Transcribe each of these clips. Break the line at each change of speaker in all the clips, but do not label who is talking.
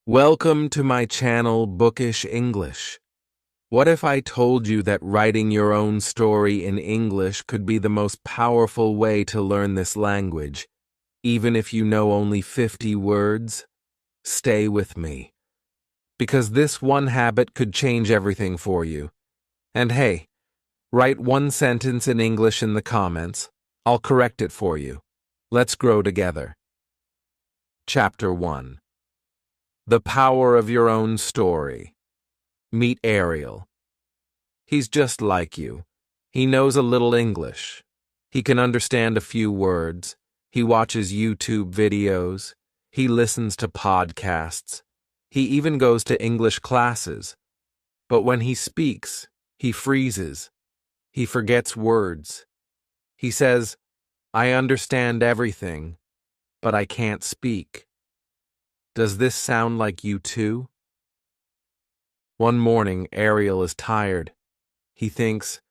Welcome to my channel, Bookish English. What if I told you that writing your own story in English could be the most powerful way to learn this language, even if you know only 50 words? Stay with me, because this one habit could change everything for you. And hey, write one sentence in English in the comments. I'll correct it for you. Let's grow together. Chapter 1. The power of your own story. Meet Ariel. He's just like you. He knows a little English. He can understand a few words. He watches YouTube videos. He listens to podcasts. He even goes to English classes. But when he speaks, he freezes. He forgets words. He says, "I understand everything, but I can't speak." Does this sound like you too? One morning, Ariel is tired. He thinks,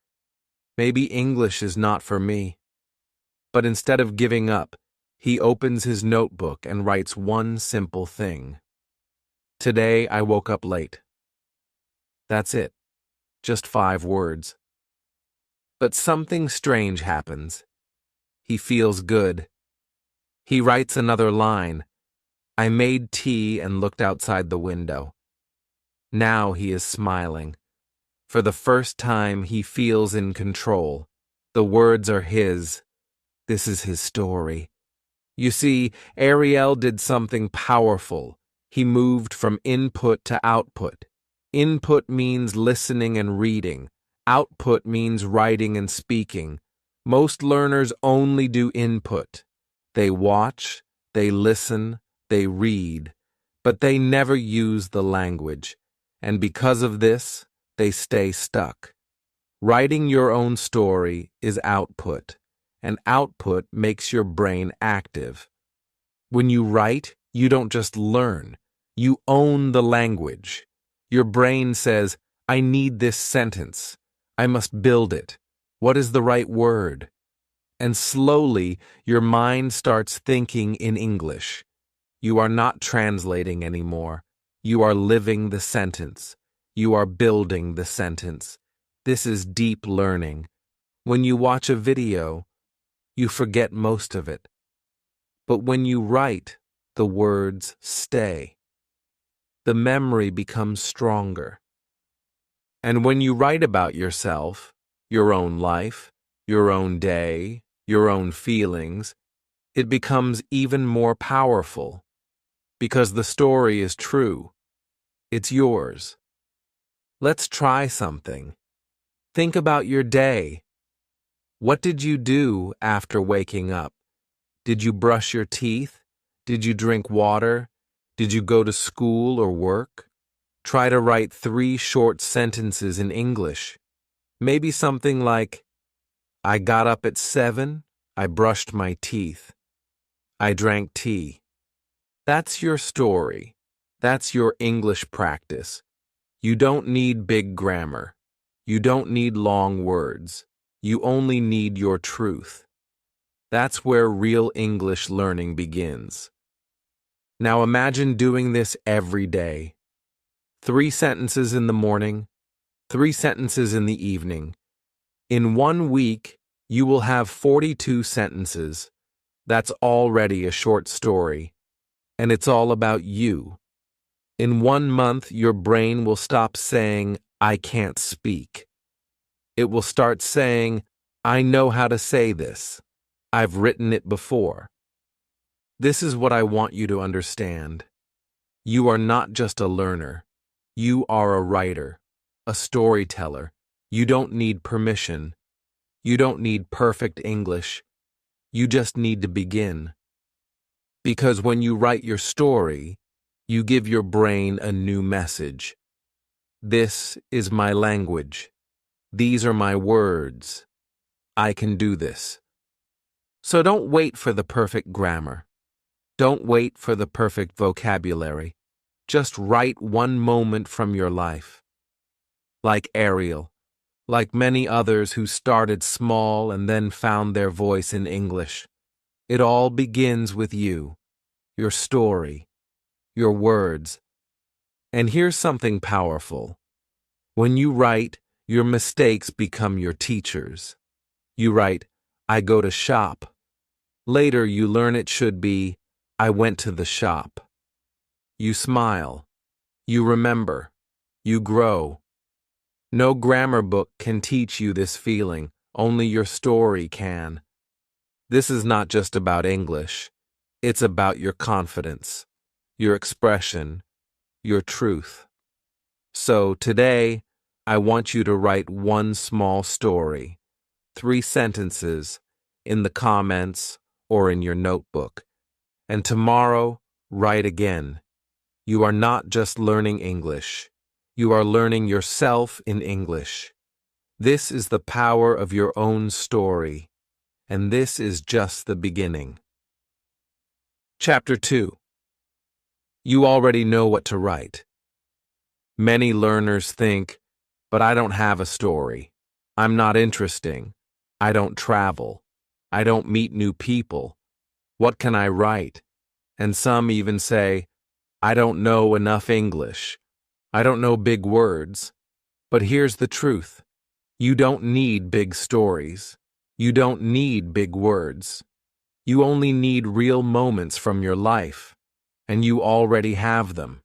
maybe English is not for me. But instead of giving up, he opens his notebook and writes one simple thing. Today I woke up late. That's it. Just 5 words. But something strange happens. He feels good. He writes another line. I made tea and looked outside the window. Now he is smiling. For the first time, he feels in control. The words are his. This is his story. You see, Ariel did something powerful. He moved from input to output. Input means listening and reading. Output means writing and speaking. Most learners only do input. They watch, they listen, they read, but they never use the language. And because of this, they stay stuck. Writing your own story is output, and output makes your brain active. When you write, you don't just learn. You own the language. Your brain says, I need this sentence. I must build it. What is the right word? And slowly, your mind starts thinking in English. You are not translating anymore. You are living the sentence. You are building the sentence. This is deep learning. When you watch a video, you forget most of it. But when you write, the words stay. The memory becomes stronger. And when you write about yourself, your own life, your own day, your own feelings, it becomes even more powerful. Because the story is true. It's yours. Let's try something. Think about your day. What did you do after waking up? Did you brush your teeth? Did you drink water? Did you go to school or work? Try to write 3 short sentences in English. Maybe something like, I got up at 7, I brushed my teeth. I drank tea. That's your story. That's your English practice. You don't need big grammar. You don't need long words. You only need your truth. That's where real English learning begins. Now imagine doing this every day. 3 sentences in the morning, 3 sentences in the evening. In 1 week, you will have 42 sentences. That's already a short story. And it's all about you. In 1 month, your brain will stop saying, I can't speak. It will start saying, I know how to say this. I've written it before. This is what I want you to understand. You are not just a learner. You are a writer, a storyteller. You don't need permission. You don't need perfect English. You just need to begin. Because when you write your story, you give your brain a new message. This is my language. These are my words. I can do this. So don't wait for the perfect grammar. Don't wait for the perfect vocabulary. Just write one moment from your life. Like Ariel, like many others who started small and then found their voice in English. It all begins with you, your story, your words, And here's something powerful. When you write, your mistakes become your teachers. You write, I go to shop. Later you learn it should be, I went to the shop. You smile. You remember. You grow. No grammar book can teach you this feeling, only your story can. This is not just about English. It's about your confidence, your expression, your truth. So today, I want you to write one small story, 3 sentences, in the comments or in your notebook. And tomorrow, write again. You are not just learning English. You are learning yourself in English. This is the power of your own story, and this is just the beginning. Chapter 2. You already know what to write. Many learners think, but I don't have a story. I'm not interesting. I don't travel. I don't meet new people. What can I write? And some even say, I don't know enough English. I don't know big words. But here's the truth. You don't need big stories. You don't need big words. You only need real moments from your life, and you already have them.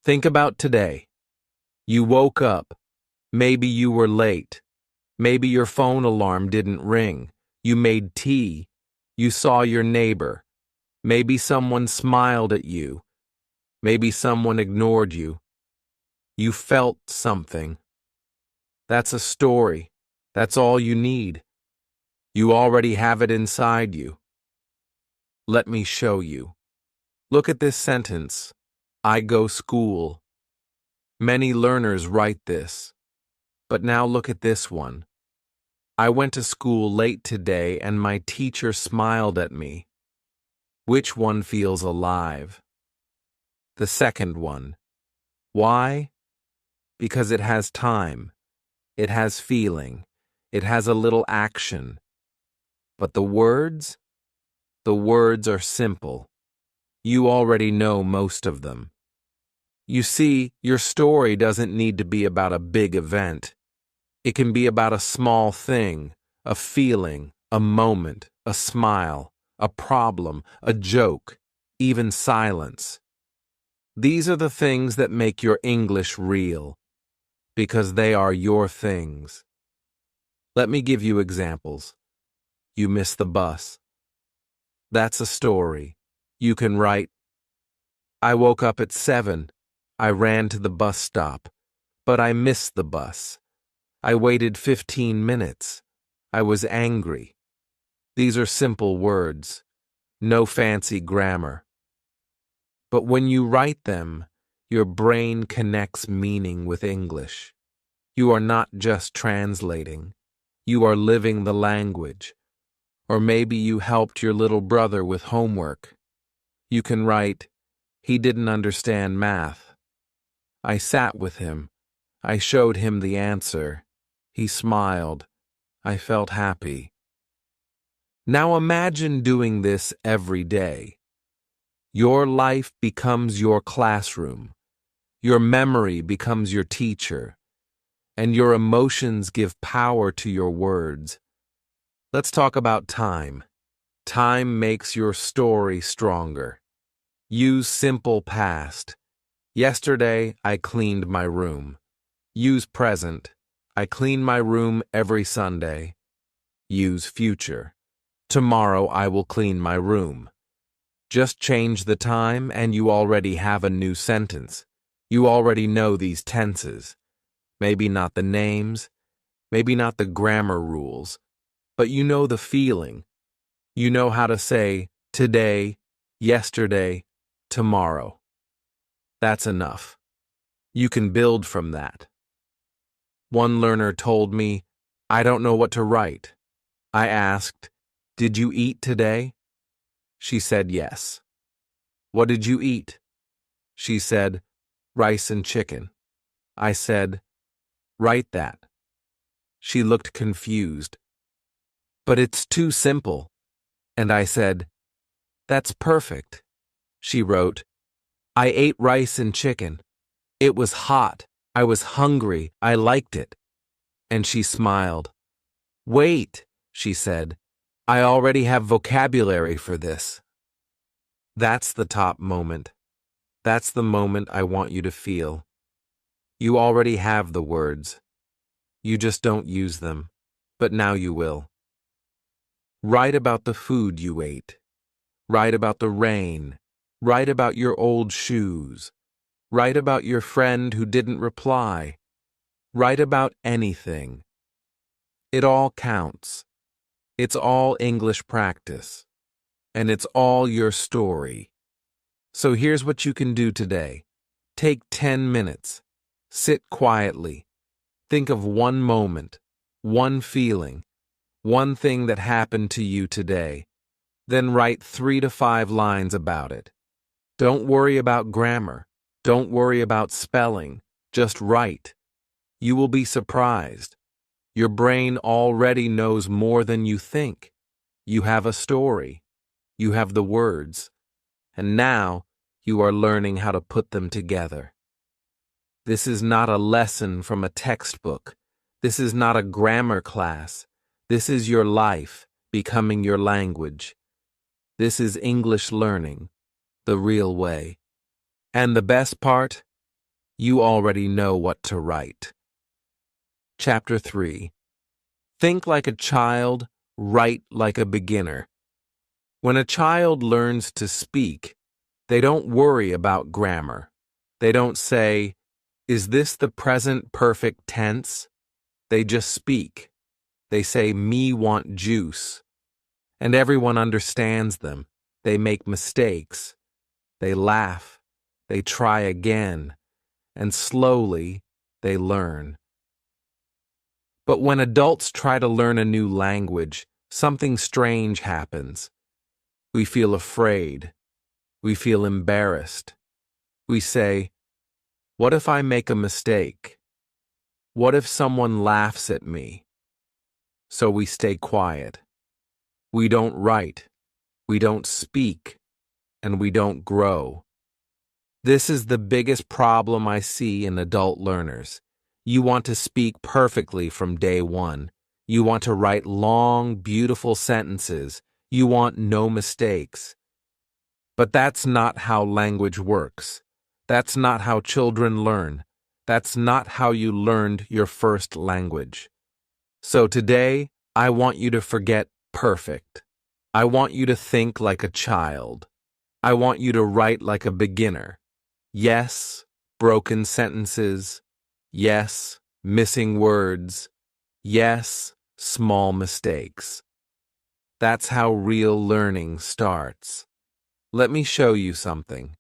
Think about today. You woke up. Maybe you were late. Maybe your phone alarm didn't ring. You made tea. You saw your neighbor. Maybe someone smiled at you. Maybe someone ignored you. You felt something. That's a story. That's all you need. You already have it inside you. Let me show you. Look at this sentence. I go school. Many learners write this. But now look at this one. I went to school late today and my teacher smiled at me. Which one feels alive? The second one. Why? Because it has time. It has feeling. It has a little action. But the words? The words are simple. You already know most of them. You see, your story doesn't need to be about a big event. It can be about a small thing, a feeling, a moment, a smile, a problem, a joke, even silence. These are the things that make your English real, because they are your things. Let me give you examples. You miss the bus. That's a story. You can write, I woke up at 7. I ran to the bus stop, but I missed the bus. I waited 15 minutes. I was angry. These are simple words, no fancy grammar. But when you write them, your brain connects meaning with English. You are not just translating. You are living the language. Or maybe you helped your little brother with homework. You can write, he didn't understand math. I sat with him. I showed him the answer. He smiled. I felt happy. Now imagine doing this every day. Your life becomes your classroom. Your memory becomes your teacher. And your emotions give power to your words. Let's talk about time. Time makes your story stronger. Use simple past. Yesterday, I cleaned my room. Use present. I clean my room every Sunday. Use future. Tomorrow I will clean my room. Just change the time and you already have a new sentence. You already know these tenses. Maybe not the names, maybe not the grammar rules, but you know the feeling. You know how to say today, yesterday, tomorrow. That's enough. You can build from that. One learner told me, I don't know what to write. I asked, did you eat today? She said yes. What did you eat? She said, rice and chicken. I said, write that. She looked confused. But it's too simple. And I said, that's perfect. She wrote, I ate rice and chicken. It was hot. I was hungry. I liked it. And she smiled. Wait, she said. I already have vocabulary for this. That's the top moment. That's the moment I want you to feel. You already have the words. You just don't use them. But now you will. Write about the food you ate. Write about the rain. Write about your old shoes. Write about your friend who didn't reply. Write about anything. It all counts. It's all English practice. And it's all your story. So here's what you can do today. Take 10 minutes. Sit quietly. Think of one moment, one feeling, one thing that happened to you today. Then write 3 to 5 lines about it. Don't worry about grammar. Don't worry about spelling. Just write. You will be surprised. Your brain already knows more than you think. You have a story. You have the words. And now you are learning how to put them together. This is not a lesson from a textbook. This is not a grammar class. This is your life becoming your language. This is English learning, the real way. And the best part? You already know what to write. Chapter 3. Think like a child, write like a beginner. When a child learns to speak, they don't worry about grammar. They don't say, "Is this the present perfect tense?" They just speak. They say, "Me want juice." And everyone understands them. They make mistakes. They laugh. They try again. And slowly, they learn. But when adults try to learn a new language, something strange happens. We feel afraid. We feel embarrassed. We say, "What if I make a mistake? What if someone laughs at me?" So we stay quiet. We don't write. We don't speak. And we don't grow. This is the biggest problem I see in adult learners. You want to speak perfectly from day one. You want to write long, beautiful sentences. You want no mistakes. But that's not how language works. That's not how children learn. That's not how you learned your first language. So today, I want you to forget perfect. I want you to think like a child. I want you to write like a beginner. Yes, broken sentences. Yes, missing words. Yes, small mistakes. That's how real learning starts. Let me show you something.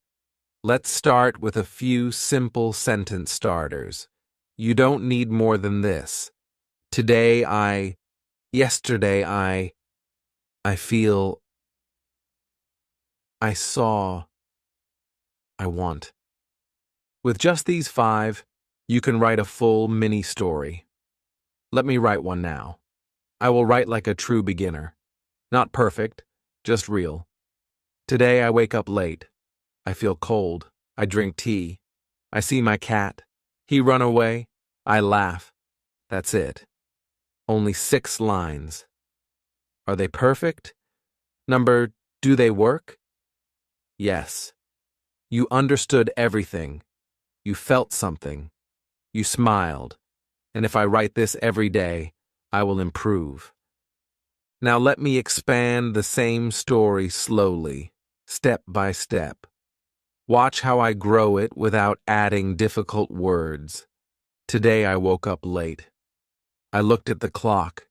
Let's start with a few simple sentence starters. You don't need more than this. Yesterday I feel, I saw, I want. With just these 5, you can write a full mini story. Let me write one now. I will write like a true beginner. Not perfect, just real. Today I wake up late. I feel cold. I drink tea. I see my cat. He run away. I laugh. That's it. Only 6 lines. Are they perfect? Number, do they work? Yes. You understood everything. You felt something. You smiled. And if I write this every day, I will improve. Now let me expand the same story slowly, step by step. Watch how I grow it without adding difficult words. Today I woke up late. I looked at the clock.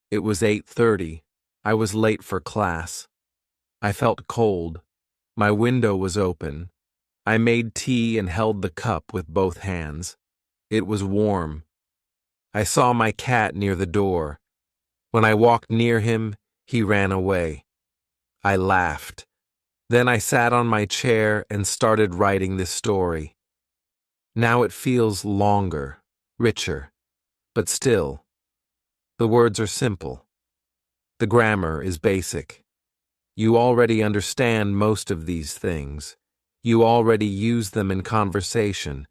It was 8:30. I was late for class. I felt cold. My window was open. I made tea and held the cup with both hands. It was warm. I saw my cat near the door. When I walked near him, he ran away. I laughed. Then I sat on my chair and started writing this story. Now it feels longer, richer, but still, the words are simple. The grammar is basic. You already understand most of these things. You already use them in conversation.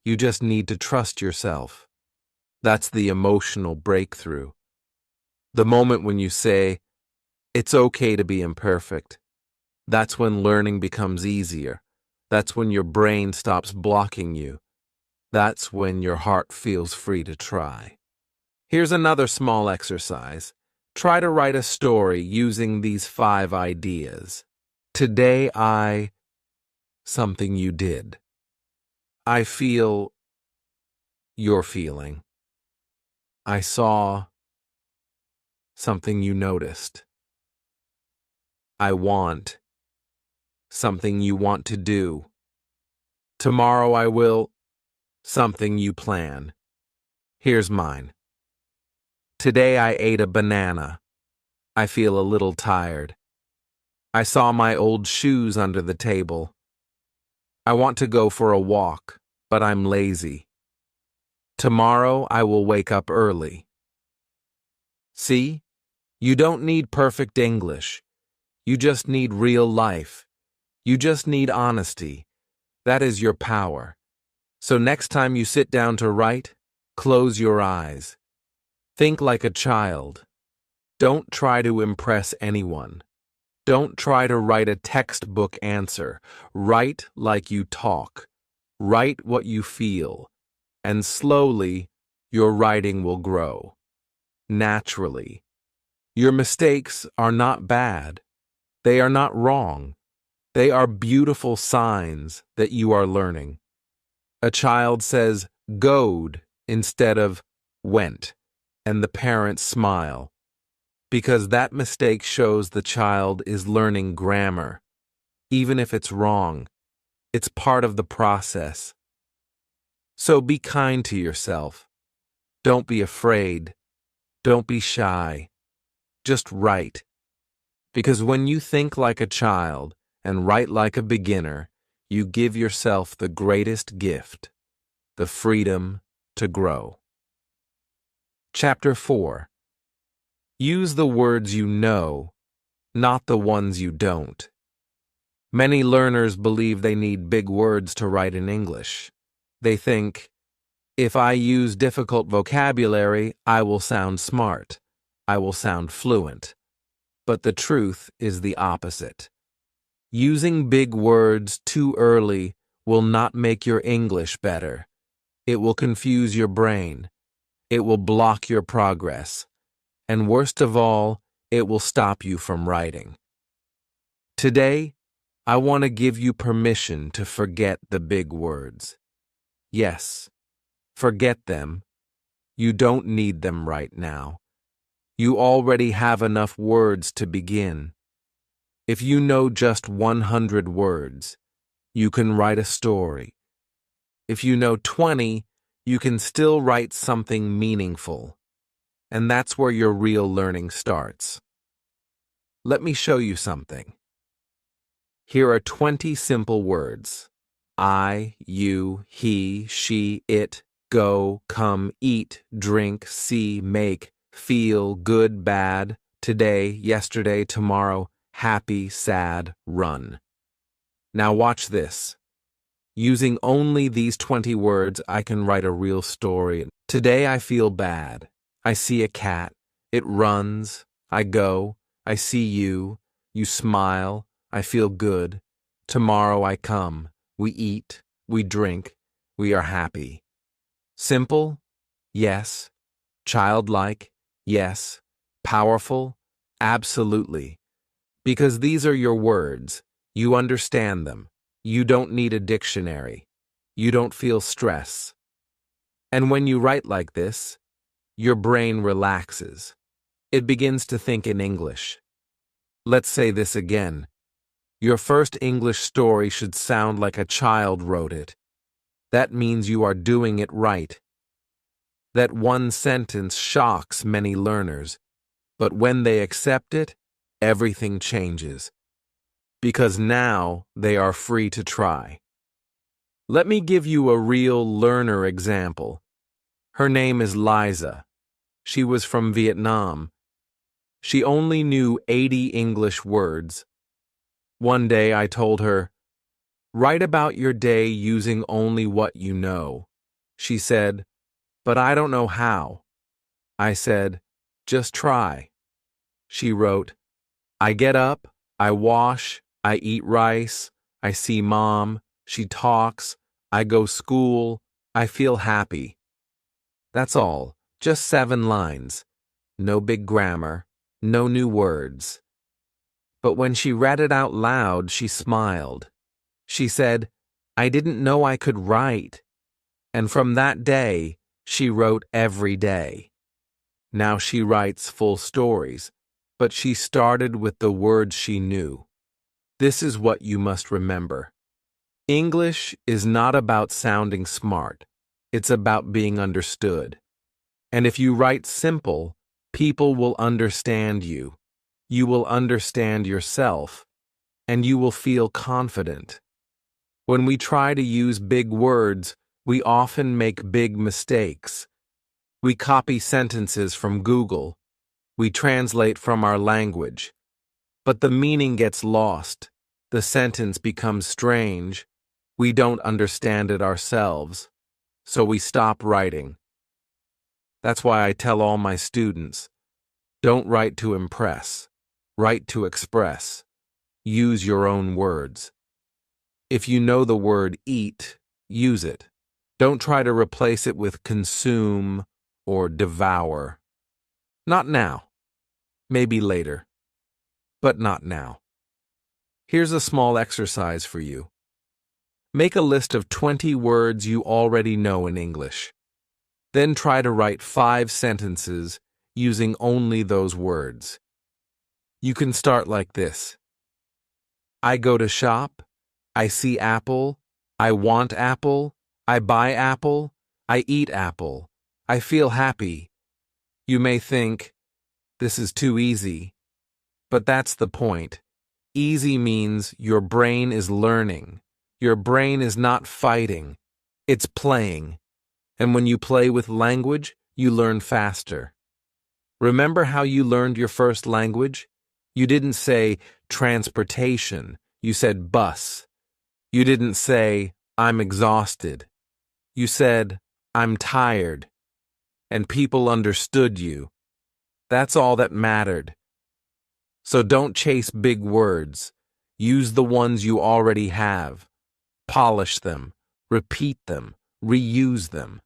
You just need to trust yourself. That's the emotional breakthrough. The moment when you say, "It's okay to be imperfect." That's when learning becomes easier. That's when your brain stops blocking you. That's when your heart feels free to try. Here's another small exercise. Try to write a story using these 5 ideas. Today something you did. I feel you're feeling. I saw something you noticed. I want something you want to do. Tomorrow I will something you plan. Here's mine. Today I ate a banana. I feel a little tired. I saw my old shoes under the table. I want to go for a walk, but I'm lazy. Tomorrow I will wake up early. See? You don't need perfect English. You just need real life. You just need honesty. That is your power. So next time you sit down to write, close your eyes. Think like a child. Don't try to impress anyone. Don't try to write a textbook answer. Write like you talk. Write what you feel. And slowly, your writing will grow. Naturally. Your mistakes are not bad. They are not wrong. They are beautiful signs that you are learning. A child says "goed" instead of "went," and the parents smile, because that mistake shows the child is learning grammar. Even if it's wrong, it's part of the process. So be kind to yourself. Don't be afraid. Don't be shy. Just write. Because when you think like a child and write like a beginner, you give yourself the greatest gift, the freedom to grow. Chapter 4. Use the words you know, not the ones you don't. Many learners believe they need big words to write in English. They think, if I use difficult vocabulary, I will sound smart. I will sound fluent. But the truth is the opposite. Using big words too early will not make your English better. It will confuse your brain. It will block your progress. And worst of all, it will stop you from writing. Today, I want to give you permission to forget the big words. Yes, forget them. You don't need them right now. You already have enough words to begin. If you know just 100 words, you can write a story. If you know 20, you can still write something meaningful. And that's where your real learning starts. Let me show you something. Here are 20 simple words. I, you, he, she, it, go, come, eat, drink, see, make, feel, good, bad, today, yesterday, tomorrow, happy, sad, run. Now watch this. Using only these 20 words, I can write a real story. Today I feel bad. I see a cat. It runs. I go. I see you. You smile. I feel good. Tomorrow I come. We eat. We drink. We are happy. Simple? Yes. Childlike? Yes. Powerful? Absolutely. Because these are your words. You understand them. You don't need a dictionary. You don't feel stress. And when you write like this, your brain relaxes. It begins to think in English. Let's say this again. Your first English story should sound like a child wrote it. That means you are doing it right. That one sentence shocks many learners, but when they accept it, everything changes. Because now they are free to try. Let me give you a real learner example. Her name is Liza. She was from Vietnam. She only knew 80 English words. One day I told her, Write about your day using only what you know. She said, but I don't know how. I said, just try. She wrote, I get up, I wash, I eat rice, I see mom, she talks, I go school, I feel happy. That's all, just 7 lines. No big grammar, no new words. But when she read it out loud, she smiled. She said, I didn't know I could write. And from that day, she wrote every day. Now she writes full stories, but she started with the words she knew. This is what you must remember. English is not about sounding smart. It's about being understood. And if you write simple, people will understand you. You will understand yourself, and you will feel confident. When we try to use big words, we often make big mistakes. We copy sentences from Google. We translate from our language. But the meaning gets lost. The sentence becomes strange. We don't understand it ourselves. So we stop writing. That's why I tell all my students, don't write to impress. Write to express. Use your own words. If you know the word eat, use it. Don't try to replace it with consume or devour. Not now. Maybe later. But not now. Here's a small exercise for you. Make a list of 20 words you already know in English. Then try to write 5 sentences using only those words. You can start like this. I go to shop. I see apple. I want apple. I buy apple. I eat apple. I feel happy. You may think, this is too easy. But that's the point. Easy means your brain is learning. Your brain is not fighting. It's playing. And when you play with language, you learn faster. Remember how you learned your first language? You didn't say transportation. You said bus. You didn't say, I'm exhausted. You said, I'm tired. And people understood you. That's all that mattered. So don't chase big words. Use the ones you already have. Polish them, repeat them, reuse them.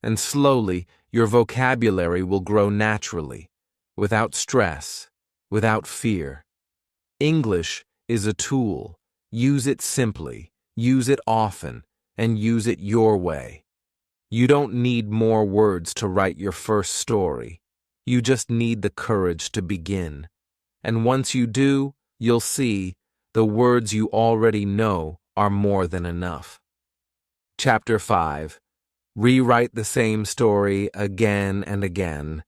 And slowly, your vocabulary will grow naturally, without stress, without fear. English is a tool. Use it simply, use it often, and use it your way. You don't need more words to write your first story. You just need the courage to begin. And once you do, you'll see the words you already know are more than enough. Chapter 5. Rewrite the same story again and again.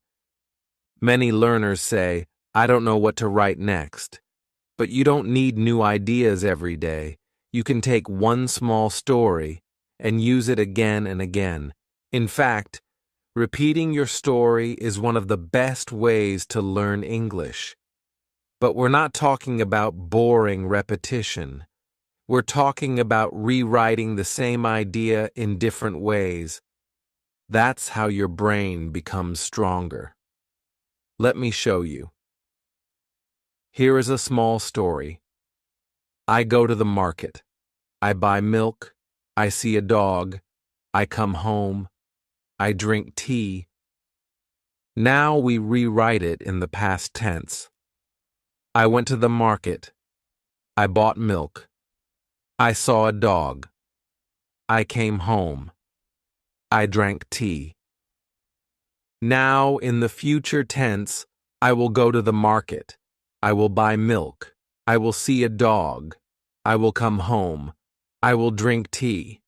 Many learners say, I don't know what to write next. But you don't need new ideas every day. You can take one small story and use it again and again. In fact, repeating your story is one of the best ways to learn English. But we're not talking about boring repetition. We're talking about rewriting the same idea in different ways. That's how your brain becomes stronger. Let me show you. Here is a small story. I go to the market. I buy milk. I see a dog. I come home. I drink tea. Now we rewrite it in the past tense. I went to the market. I bought milk. I saw a dog. I came home. I drank tea. Now, in the future tense, I will go to the market. I will buy milk. I will see a dog. I will come home. I will drink tea.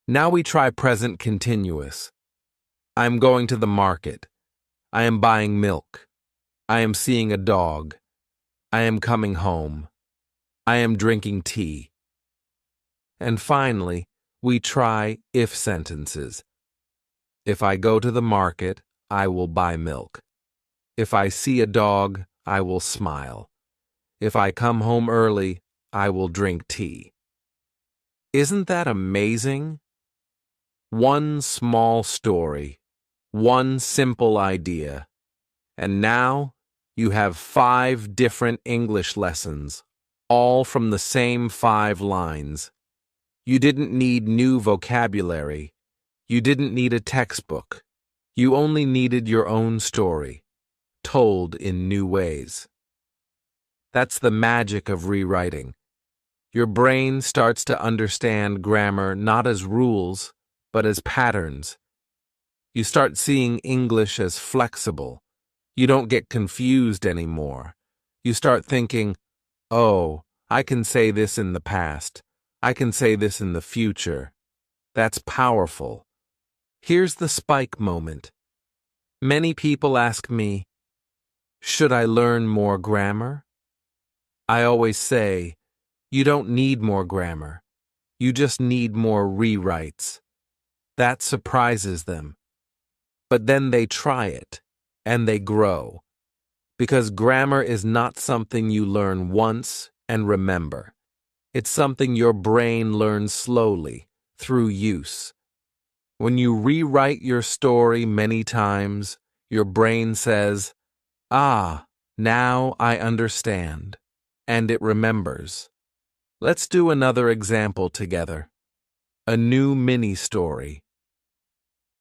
Now we try present continuous. I am going to the market. I am buying milk. I am seeing a dog. I am coming home. I am drinking tea. And finally, we try if sentences. If I go to the market, I will buy milk. If I see a dog, I will smile. If I come home early, I will drink tea. Isn't that amazing? One small story, one simple idea, and now you have 5 different English lessons, all from the same 5 lines. You didn't need new vocabulary. You didn't need a textbook. You only needed your own story, told in new ways. That's the magic of rewriting. Your brain starts to understand grammar not as rules, but as patterns. You start seeing English as flexible. You don't get confused anymore. You start thinking, oh, I can say this in the past. I can say this in the future. That's powerful. Here's the spike moment. Many people ask me, should I learn more grammar? I always say, you don't need more grammar. You just need more rewrites. That surprises them. But then they try it, and they grow. Because grammar is not something you learn once and remember. It's something your brain learns slowly, through use. When you rewrite your story many times, your brain says, ah, now I understand. And it remembers. Let's do another example together. A new mini-story.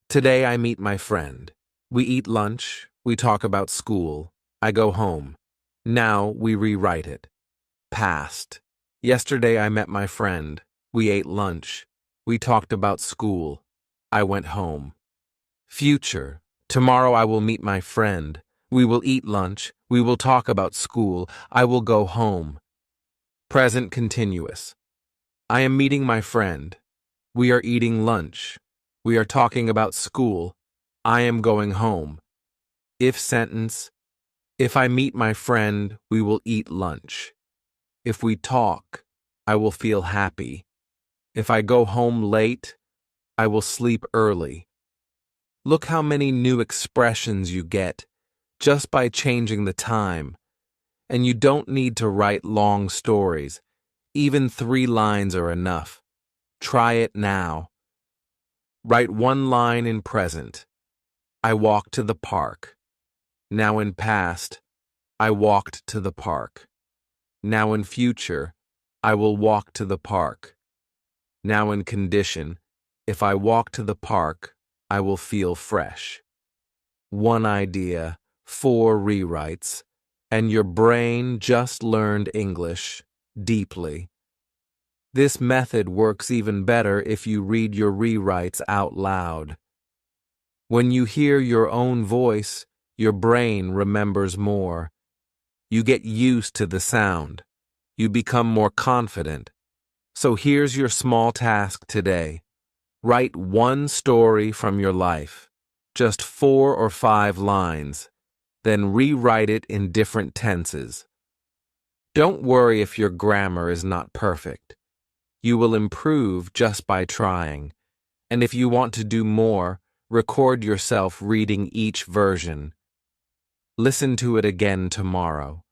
Today I meet my friend. We eat lunch, we talk about school, I go home. Now we rewrite it. Past. Yesterday I met my friend. We ate lunch. We talked about school. I went home. Future. Tomorrow I will meet my friend. We will eat lunch. We will talk about school. I will go home. Present continuous. I am meeting my friend. We are eating lunch. We are talking about school. I am going home. If sentence. If I meet my friend, we will eat lunch. If we talk, I will feel happy. If I go home late, I will sleep early. Look how many new expressions you get just by changing the time. And you don't need to write long stories. Even 3 lines are enough. Try it now. Write 1 line in present. I walked to the park. Now in past, I walked to the park. Now in future, I will walk to the park. Now in condition, if I walk to the park, I will feel fresh. 1 idea, 4 rewrites, and your brain just learned English deeply. This method works even better if you read your rewrites out loud. When you hear your own voice, your brain remembers more. You get used to the sound. You become more confident. So here's your small task today. Write 1 story from your life, just 4 or 5 lines, then rewrite it in different tenses. Don't worry if your grammar is not perfect. You will improve just by trying, and if you want to do more, record yourself reading each version. Listen to it again tomorrow.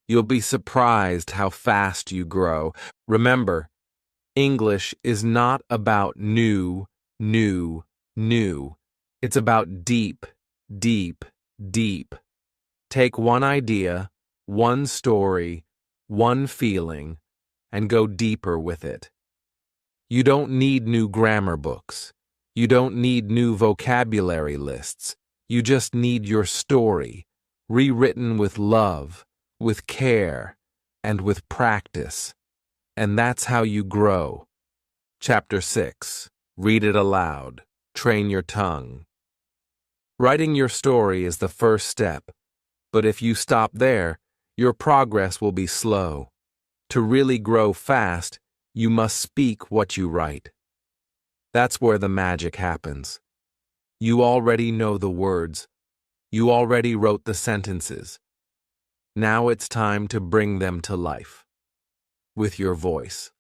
You'll be surprised how fast you grow. Remember, English is not about new. It's about deep, deep, deep. Take 1 idea, 1 story, 1 feeling, and go deeper with it. You don't need new grammar books. You don't need new vocabulary lists. You just need your story, rewritten with love, with care, and with practice. And that's how you grow. Chapter 6. Read it aloud. Train your tongue. Writing your story is the first step, but if you stop there, your progress will be slow. To really grow fast, you must speak what you write. That's where the magic happens. You already know the words. You already wrote the sentences. Now it's time to bring them to life. With your voice.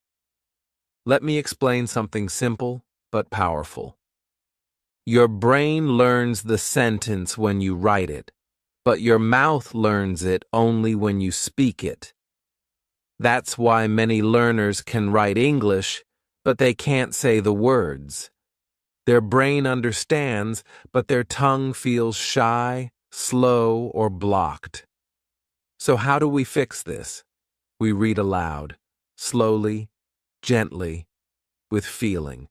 Let me explain something simple but powerful. Your brain learns the sentence when you write it, but your mouth learns it only when you speak it. That's why many learners can write English, but they can't say the words. Their brain understands, but their tongue feels shy, slow, or blocked. So how do we fix this? We read aloud, slowly, gently, with feeling.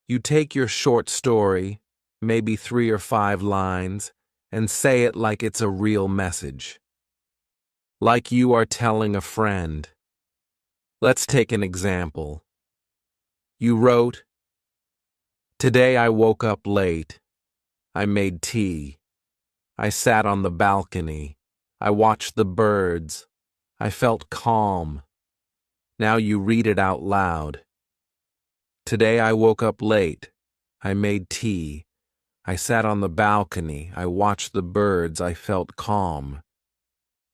You take your short story, maybe 3 or 5 lines, and say it like it's a real message. Like you are telling a friend. Let's take an example. You wrote, "Today I woke up late. I made tea. I sat on the balcony. I watched the birds. I felt calm." Now you read it out loud. Today I woke up late. I made tea. I sat on the balcony. I watched the birds. I felt calm.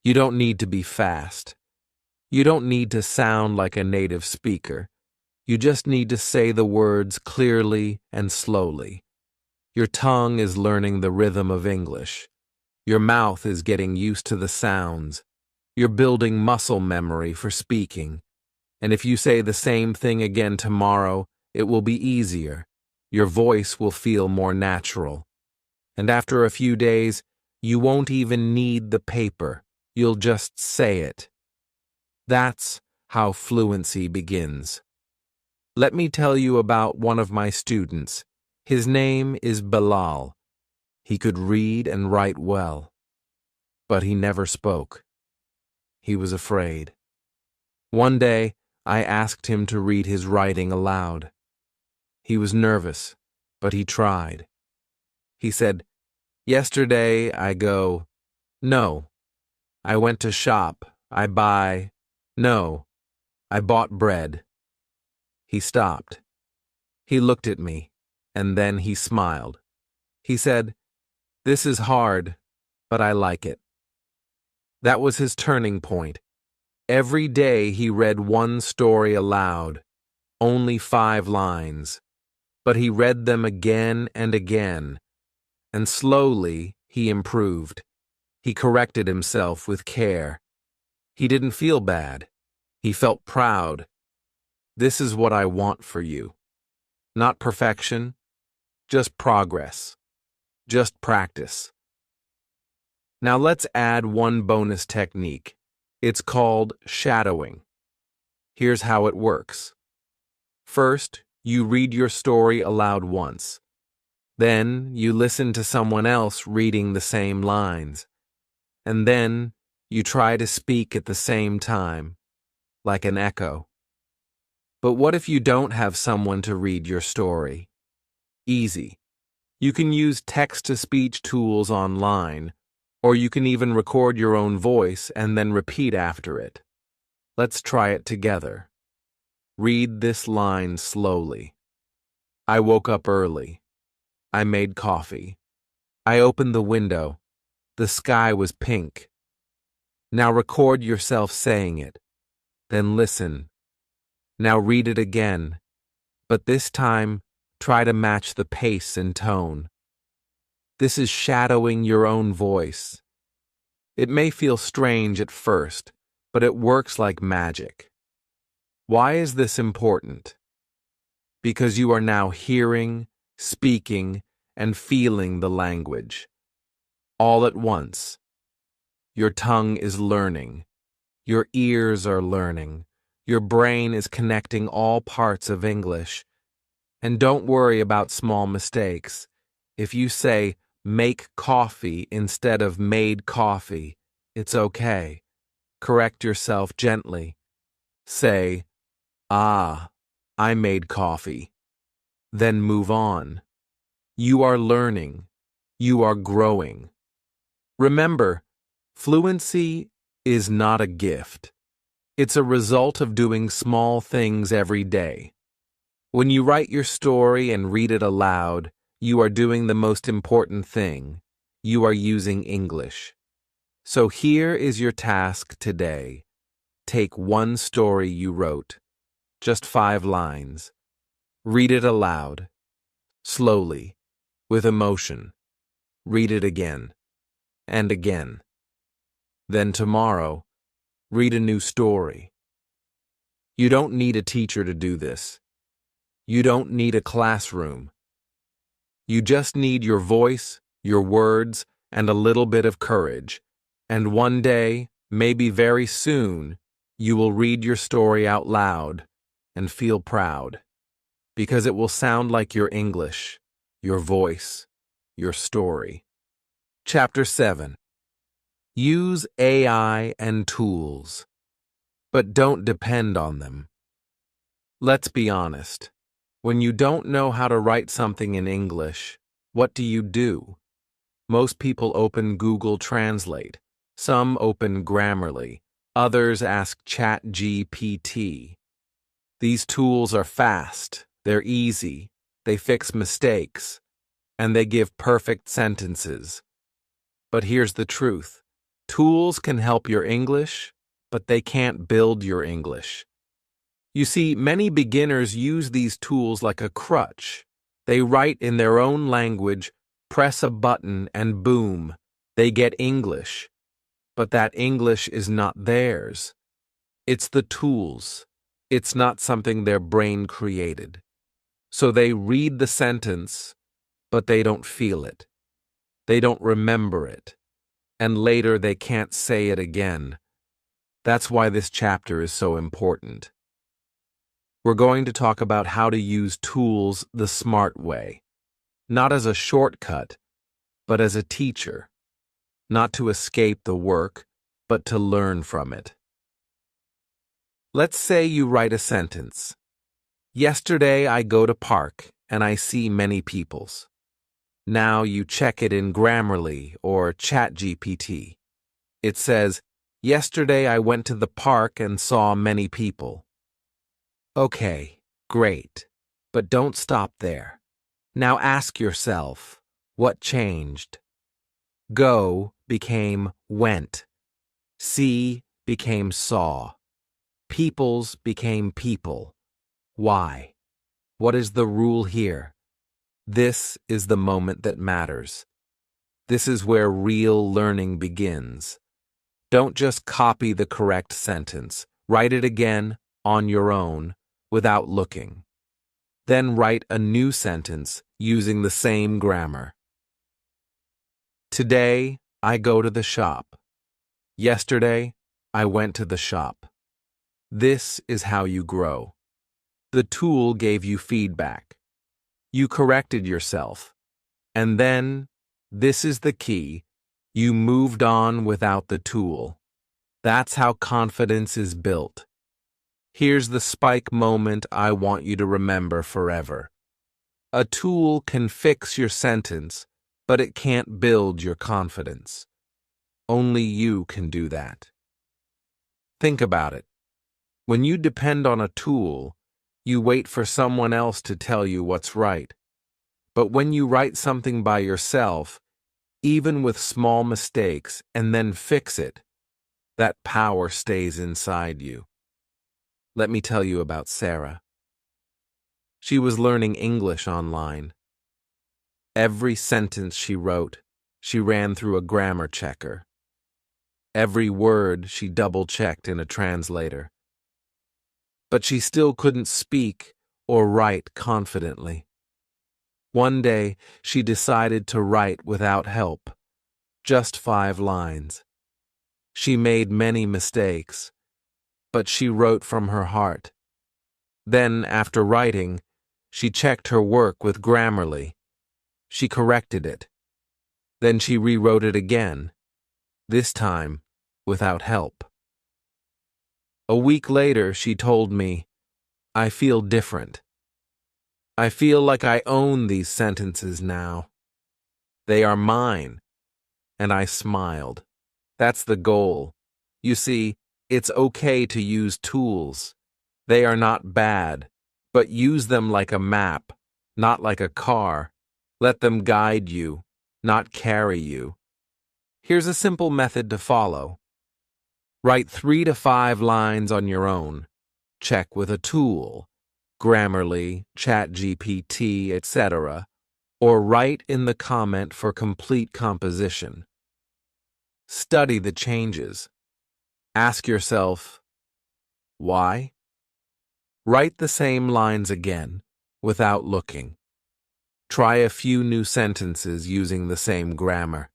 You don't need to be fast. You don't need to sound like a native speaker. You just need to say the words clearly and slowly. Your tongue is learning the rhythm of English. Your mouth is getting used to the sounds. You're building muscle memory for speaking. And if you say the same thing again tomorrow, it will be easier. Your voice will feel more natural. And after a few days, you won't even need the paper. You'll just say it. That's how fluency begins. Let me tell you about one of my students. His name is Bilal. He could read and write well, but he never spoke. He was afraid. One day, I asked him to read his writing aloud. He was nervous, but he tried. He said, "Yesterday I go, no. I went to shop, I buy, no. I bought bread." He stopped. He looked at me, and then he smiled. He said, "This is hard, but I like it." That was his turning point. Every day he read one story aloud, only 5 lines. But he read them again and again, and slowly he improved. He corrected himself with care. He didn't feel bad. He felt proud. This is what I want for you. Not perfection, just progress. Just practice. Now let's add one bonus technique. It's called shadowing. Here's how it works. First, you read your story aloud once. Then, you listen to someone else reading the same lines. And then, you try to speak at the same time, like an echo. But what if you don't have someone to read your story? Easy. You can use text-to-speech tools online, or you can even record your own voice and then repeat after it. Let's try it together. Read this line slowly. I woke up early. I made coffee. I opened the window. The sky was pink. Now record yourself saying it. Then listen. Now read it again, but this time try to match the pace and tone. This is shadowing your own voice. It may feel strange at first, but it works like magic. Why is this important? Because you are now hearing, speaking, and feeling the language. All at once. Your tongue is learning. Your ears are learning. Your brain is connecting all parts of English. And don't worry about small mistakes. If you say, make coffee instead of made coffee, it's okay. Correct yourself gently. Say, ah, I made coffee. Then move on. You are learning. You are growing. Remember, fluency is not a gift. It's a result of doing small things every day. When you write your story and read it aloud, you are doing the most important thing. You are using English. So here is your task today. Take one story you wrote, just 5 lines. Read it aloud, slowly, with emotion. Read it again, and again. Then tomorrow, read a new story. You don't need a teacher to do this. You don't need a classroom. You just need your voice, your words, and a little bit of courage. And one day, maybe very soon, you will read your story out loud and feel proud, because it will sound like your English, your voice, your story. Chapter 7. Use AI and tools, but don't depend on them. Let's be honest. When you don't know how to write something in English, what do? Most people open Google Translate. Some open Grammarly. Others ask ChatGPT. These tools are fast, they're easy, they fix mistakes, and they give perfect sentences. But here's the truth. Tools can help your English, but they can't build your English. You see, many beginners use these tools like a crutch. They write in their own language, press a button, and boom, they get English. But that English is not theirs. It's the tools. It's not something their brain created. So they read the sentence, but they don't feel it. They don't remember it. And later they can't say it again. That's why this chapter is so important. We're going to talk about how to use tools the smart way, not as a shortcut, but as a teacher, not to escape the work, but to learn from it. Let's say you write a sentence. Yesterday I go to park and I see many peoples. Now you check it in Grammarly or ChatGPT. It says, yesterday I went to the park and saw many people. Okay, great, but don't stop there. Now ask yourself, what changed? Go became went. See became saw. Peoples became people. Why? What is the rule here? This is the moment that matters. This is where real learning begins. Don't just copy the correct sentence. Write it again on your own, without looking. Then write a new sentence using the same grammar. Today, I go to the shop. Yesterday, I went to the shop. This is how you grow. The tool gave you feedback. You corrected yourself. And then, this is the key, you moved on without the tool. That's how confidence is built. Here's the spike moment I want you to remember forever. A tool can fix your sentence, but it can't build your confidence. Only you can do that. Think about it. When you depend on a tool, you wait for someone else to tell you what's right. But when you write something by yourself, even with small mistakes, and then fix it, that power stays inside you. Let me tell you about Sarah. She was learning English online. Every sentence she wrote, she ran through a grammar checker. Every word she double-checked in a translator. But she still couldn't speak or write confidently. One day, she decided to write without help, just 5 lines. She made many mistakes, but she wrote from her heart. Then, after writing, she checked her work with Grammarly. She corrected it. Then she rewrote it again, this time without help. A week later, she told me, I feel different. I feel like I own these sentences now. They are mine. And I smiled. That's the goal. You see, it's okay to use tools. They are not bad, but use them like a map, not like a car. Let them guide you, not carry you. Here's a simple method to follow. Write 3 to 5 lines on your own. Check with a tool, Grammarly, ChatGPT, etc., or write in the comment for complete composition. Study the changes. Ask yourself, why? Write the same lines again, without looking. Try a few new sentences using the same grammar.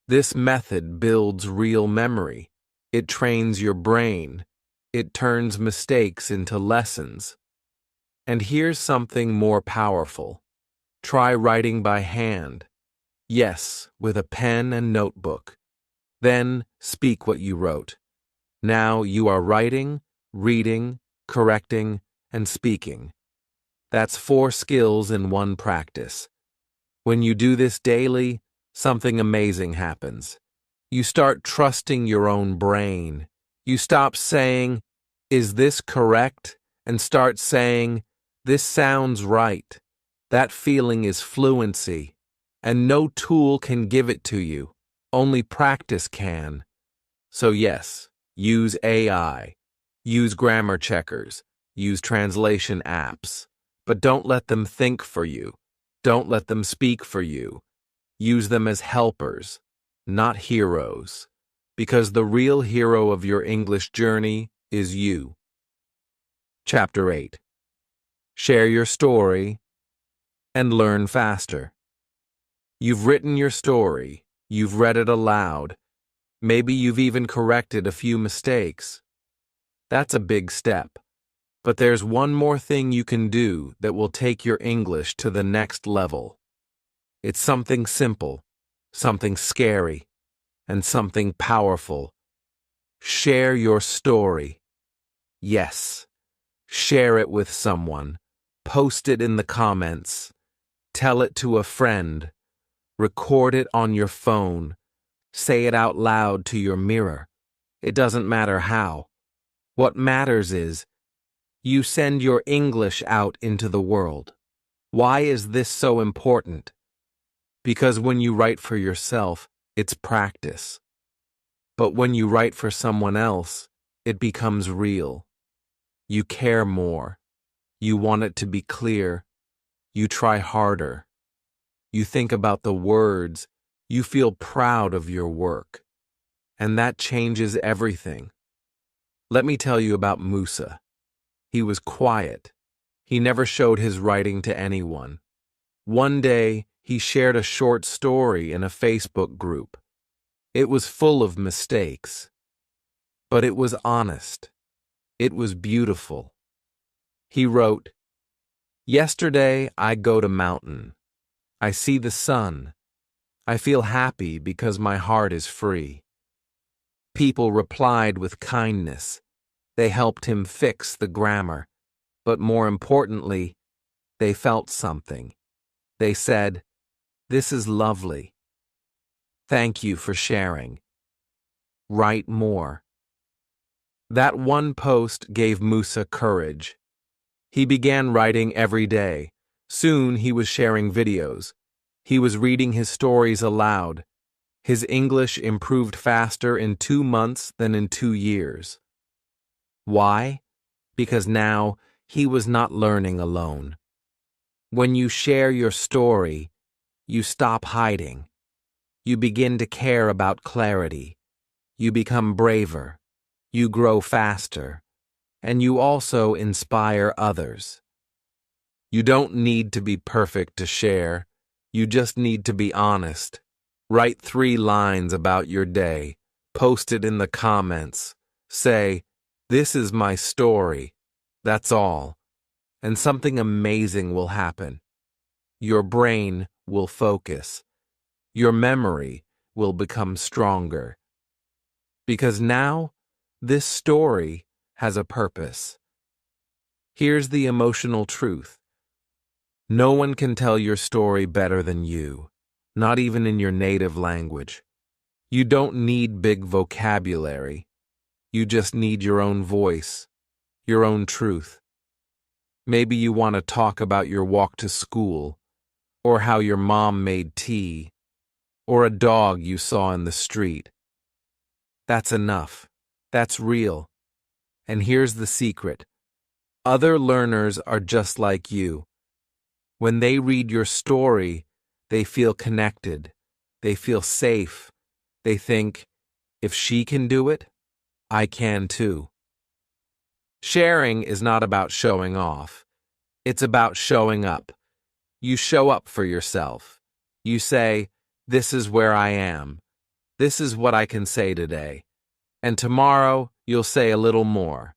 This method builds real memory. It trains your brain. It turns mistakes into lessons. And here's something more powerful. Try writing by hand. Yes, with a pen and notebook. Then speak what you wrote. Now you are writing, reading, correcting, and speaking. That's 4 skills in one practice. When you do this daily, something amazing happens. You start trusting your own brain. You stop saying, "Is this correct?" and start saying, "This sounds right." That feeling is fluency, and no tool can give it to you. Only practice can. So yes, use AI. Use grammar checkers. Use translation apps. But don't let them think for you. Don't let them speak for you. Use them as helpers, not heroes. Because the real hero of your English journey is you. Chapter 8. Share your story and learn faster. You've written your story. You've read it aloud. Maybe you've even corrected a few mistakes. That's a big step. But there's one more thing you can do that will take your English to the next level. It's something simple, something scary, and something powerful. Share your story. Yes, share it with someone. Post it in the comments. Tell it to a friend. Record it on your phone. Say it out loud to your mirror. It doesn't matter how. What matters is you send your English out into the world. Why is this so important? Because when you write for yourself, it's practice. But when you write for someone else, it becomes real. You care more. You want it to be clear. You try harder. You think about the words. You feel proud of your work. And that changes everything. Let me tell you about Musa. He was quiet. He never showed his writing to anyone. One day, he shared a short story in a Facebook group. It was full of mistakes. But it was honest. It was beautiful. He wrote, "Yesterday I go to mountain. I see the sun. I feel happy because my heart is free." People replied with kindness. They helped him fix the grammar. But more importantly, they felt something. They said, "This is lovely. Thank you for sharing. Write more." That one post gave Musa courage. He began writing every day. Soon he was sharing videos. He was reading his stories aloud. His English improved faster in 2 months than in 2 years. Why? Because now he was not learning alone. When you share your story, you stop hiding. You begin to care about clarity. You become braver. You grow faster. And you also inspire others. You don't need to be perfect to share. You just need to be honest. Write 3 lines about your day. Post it in the comments. Say, "This is my story." That's all. And something amazing will happen. Your brain will focus. Your memory will become stronger. Because now, this story has a purpose. Here's the emotional truth. No one can tell your story better than you, not even in your native language. You don't need big vocabulary. You just need your own voice, your own truth. Maybe you want to talk about your walk to school, or how your mom made tea, or a dog you saw in the street. That's enough. That's real. And here's the secret. Other learners are just like you. When they read your story, they feel connected. They feel safe. They think, if she can do it, I can too. Sharing is not about showing off. It's about showing up. You show up for yourself. You say, "This is where I am. This is what I can say today." And tomorrow, you'll say a little more.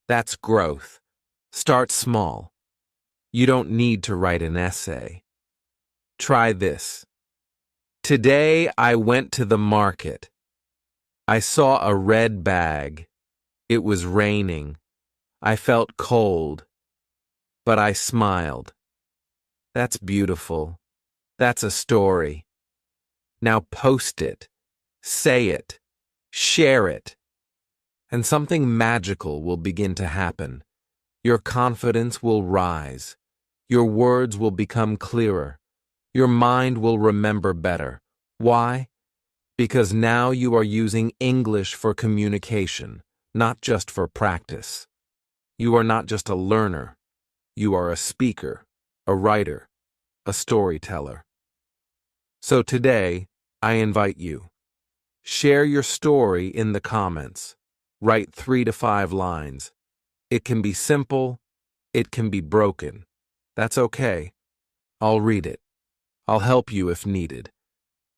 That's growth. Start small. You don't need to write an essay. Try this. Today, I went to the market. I saw a red bag. It was raining. I felt cold, but I smiled. That's beautiful. That's a story. Now post it, say it, share it, and something magical will begin to happen. Your confidence will rise. Your words will become clearer. Your mind will remember better. Why? Because now you are using English for communication, not just for practice. You are not just a learner. You are a speaker, a writer, a storyteller. So today, I invite you. Share your story in the comments. Write 3 to 5 lines. It can be simple. It can be broken. That's okay. I'll read it. I'll help you if needed.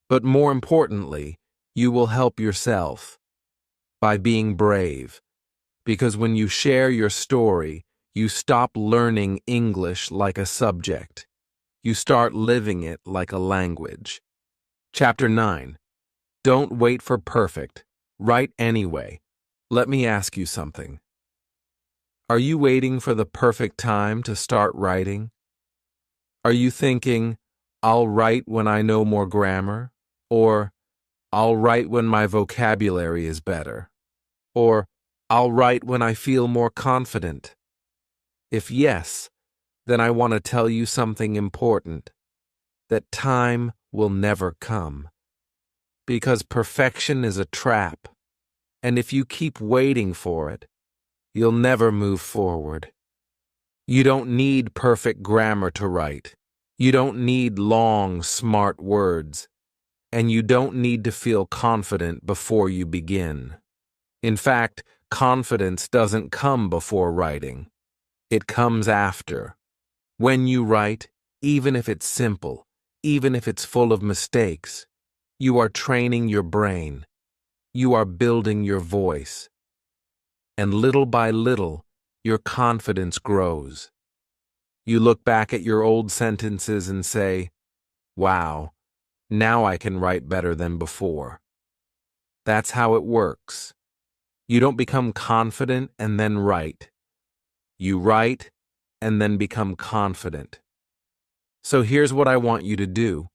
But more importantly, you will help yourself by being brave. Because when you share your story, you stop learning English like a subject. You start living it like a language. Chapter 9. Don't wait for perfect. Write anyway. Let me ask you something. Are you waiting for the perfect time to start writing? Are you thinking, "I'll write when I know more grammar," or "I'll write when my vocabulary is better," or "I'll write when I feel more confident"? If yes, then I want to tell you something important, that time will never come. Because perfection is a trap, and if you keep waiting for it, you'll never move forward. You don't need perfect grammar to write. You don't need long, smart words. And you don't need to feel confident before you begin. In fact, confidence doesn't come before writing. It comes after. When you write, even if it's simple, even if it's full of mistakes, you are training your brain. You are building your voice. And little by little, your confidence grows. You look back at your old sentences and say, "Wow, now I can write better than before." That's how it works. You don't become confident and then write. You write and then become confident. So here's what I want you to do.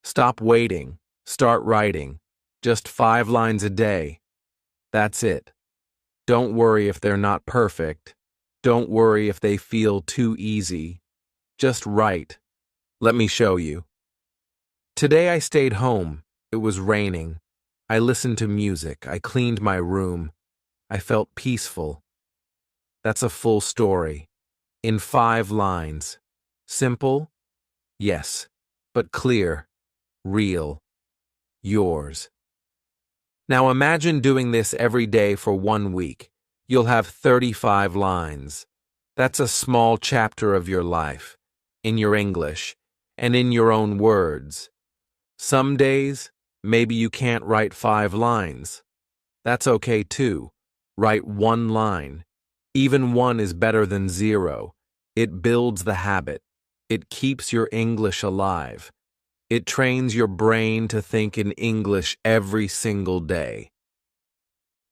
Stop waiting. Start writing. Just 5 lines a day. That's it. Don't worry if they're not perfect. Don't worry if they feel too easy. Just write. Let me show you. Today I stayed home. It was raining. I listened to music. I cleaned my room. I felt peaceful. That's a full story. In 5 lines. Simple? Yes. But clear. Real. Yours. Now imagine doing this every day for 1 week. You'll have 35 lines. That's a small chapter of your life, in your English, and in your own words. Some days, maybe you can't write 5 lines. That's okay too. Write 1 line. Even 1 is better than 0. It builds the habit. It keeps your English alive. It trains your brain to think in English every single day.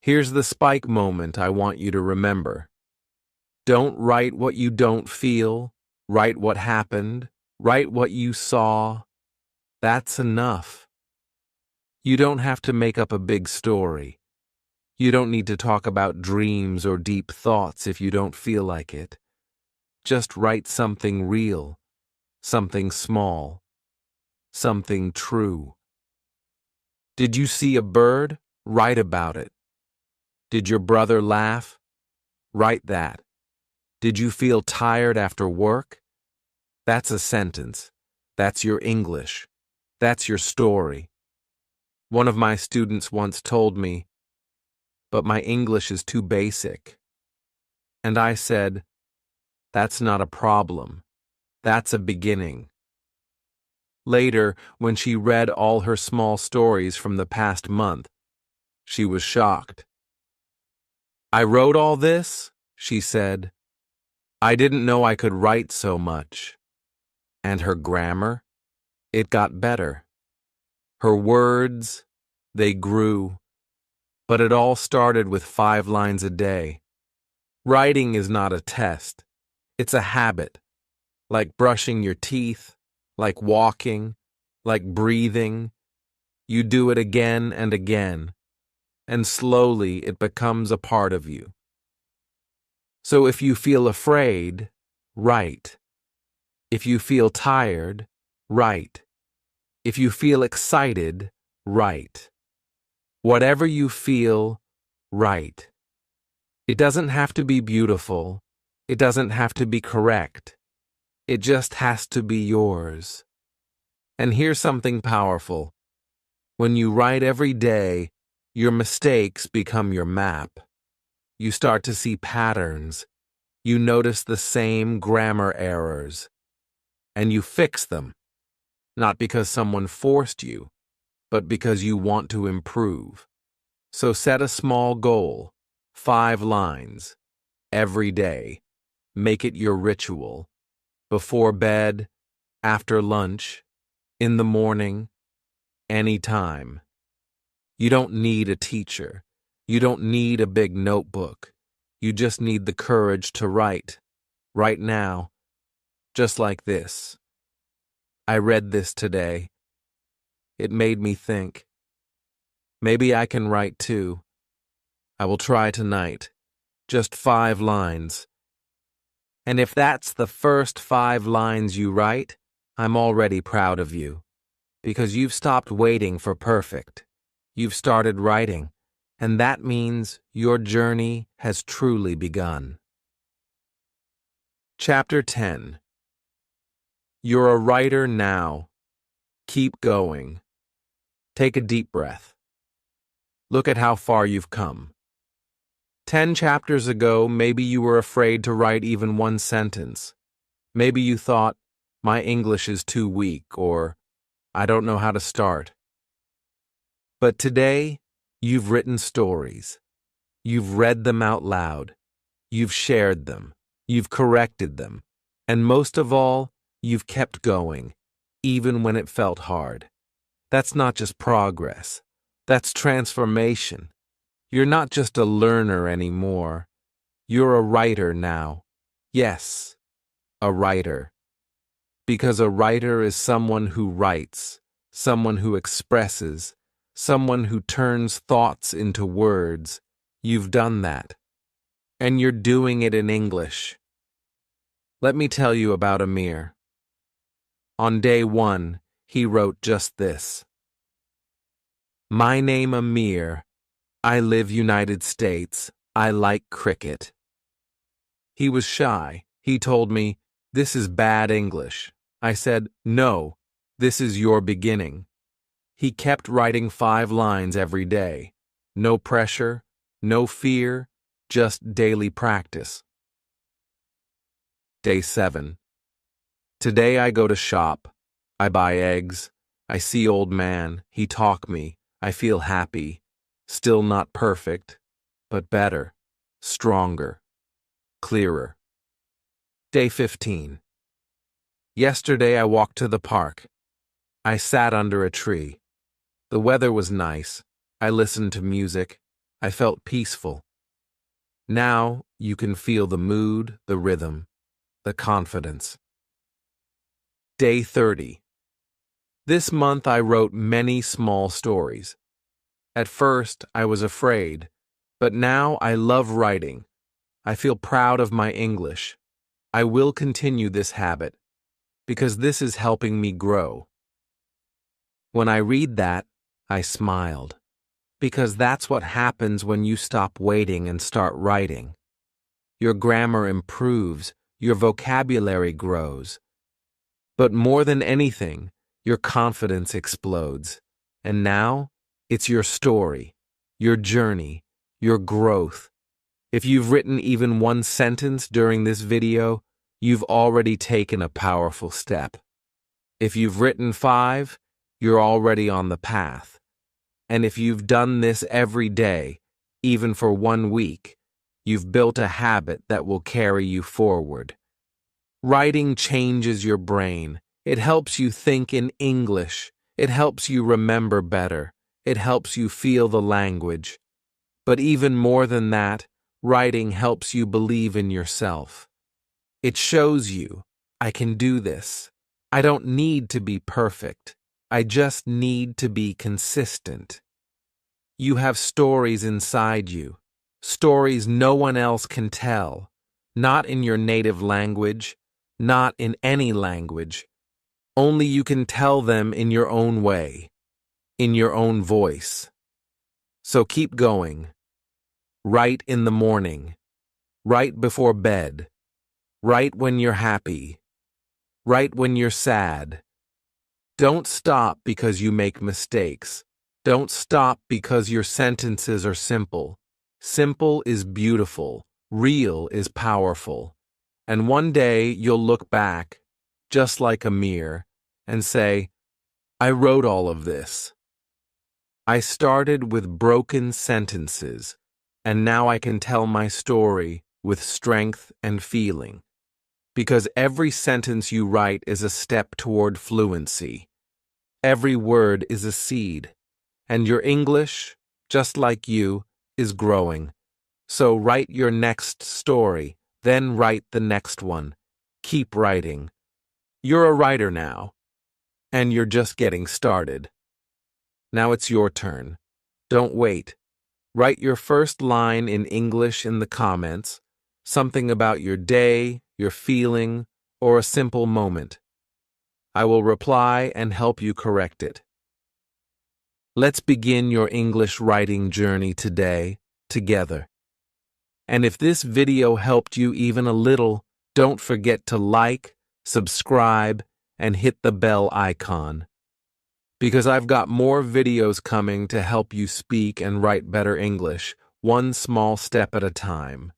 Here's the spike moment I want you to remember. Don't write what you don't feel. Write what happened. Write what you saw. That's enough. You don't have to make up a big story. You don't need to talk about dreams or deep thoughts if you don't feel like it. Just write something real, something small, something true. Did you see a bird? Write about it. Did your brother laugh? Write that. Did you feel tired after work? That's a sentence. That's your English. That's your story. One of my students once told me, "But my English is too basic." And I said, "That's not a problem. That's a beginning." Later, when she read all her small stories from the past month, she was shocked. "I wrote all this," she said. "I didn't know I could write so much." And her grammar, it got better. Her words, they grew. But it all started with 5 lines a day. Writing is not a test. It's a habit, like brushing your teeth, like walking, like breathing. You do it again and again, and slowly it becomes a part of you. So if you feel afraid, write. If you feel tired, write. If you feel excited, write. Whatever you feel, write. It doesn't have to be beautiful. It doesn't have to be correct. It just has to be yours. And here's something powerful. When you write every day, your mistakes become your map. You start to see patterns. You notice the same grammar errors. And you fix them. Not because someone forced you, but because you want to improve. So set a small goal, 5 lines, every day. Make it your ritual. Before bed, after lunch, in the morning, anytime. You don't need a teacher. You don't need a big notebook. You just need the courage to write, right now, just like this. I read this today. It made me think. Maybe I can write too. I will try tonight. Just 5 lines. And if that's the first 5 lines you write, I'm already proud of you. Because you've stopped waiting for perfect. You've started writing. And that means your journey has truly begun. Chapter 10. You're a writer now. Keep going. Take a deep breath. Look at how far you've come. 10 chapters ago, maybe you were afraid to write even one sentence. Maybe you thought, my English is too weak, or I don't know how to start. But today, you've written stories. You've read them out loud. You've shared them. You've corrected them. And most of all, you've kept going, even when it felt hard. That's not just progress. That's transformation. You're not just a learner anymore. You're a writer now. Yes, a writer. Because a writer is someone who writes, someone who expresses, someone who turns thoughts into words. You've done that. And you're doing it in English. Let me tell you about Amir. On day 1, he wrote just this. My name Amir. I live United States. I like cricket. He was shy. He told me, this is bad English. I said, no, this is your beginning. He kept writing 5 lines every day. No pressure, no fear, just daily practice. Day 7. Today I go to shop. I buy eggs. I see old man. He talk me. I feel happy. Still not perfect, but better, stronger, clearer. Day 15. Yesterday I walked to the park. I sat under a tree. The weather was nice. I listened to music. I felt peaceful. Now you can feel the mood, the rhythm, the confidence. Day 30. This month I wrote many small stories. At first I was afraid, but now I love writing. I feel proud of my English. I will continue this habit, because this is helping me grow. When I read that, I smiled, because that's what happens when you stop waiting and start writing. Your grammar improves, your vocabulary grows. But more than anything, your confidence explodes. And now, it's your story, your journey, your growth. If you've written even one sentence during this video, you've already taken a powerful step. If you've written 5, you're already on the path. And if you've done this every day, even for 1 week, you've built a habit that will carry you forward. Writing changes your brain. It helps you think in English. It helps you remember better. It helps you feel the language. But even more than that, writing helps you believe in yourself. It shows you, I can do this. I don't need to be perfect. I just need to be consistent. You have stories inside you, stories no one else can tell, not in your native language, not in any language. Only you can tell them in your own way, in your own voice. So keep going. Write in the morning. Write before bed. Write when you're happy. Write when you're sad. Don't stop because you make mistakes. Don't stop because your sentences are simple. Simple is beautiful. Real is powerful. And one day you'll look back, just like a mirror, and say, I wrote all of this. I started with broken sentences, and now I can tell my story with strength and feeling. Because every sentence you write is a step toward fluency. Every word is a seed, and your English, just like you, is growing. So write your next story, then write the next one. Keep writing. You're a writer now, and you're just getting started. Now it's your turn. Don't wait. Write your first line in English in the comments, something about your day, your feeling, or a simple moment. I will reply and help you correct it. Let's begin your English writing journey today, together. And if this video helped you even a little, don't forget to like, subscribe, and hit the bell icon. Because I've got more videos coming to help you speak and write better English, one small step at a time.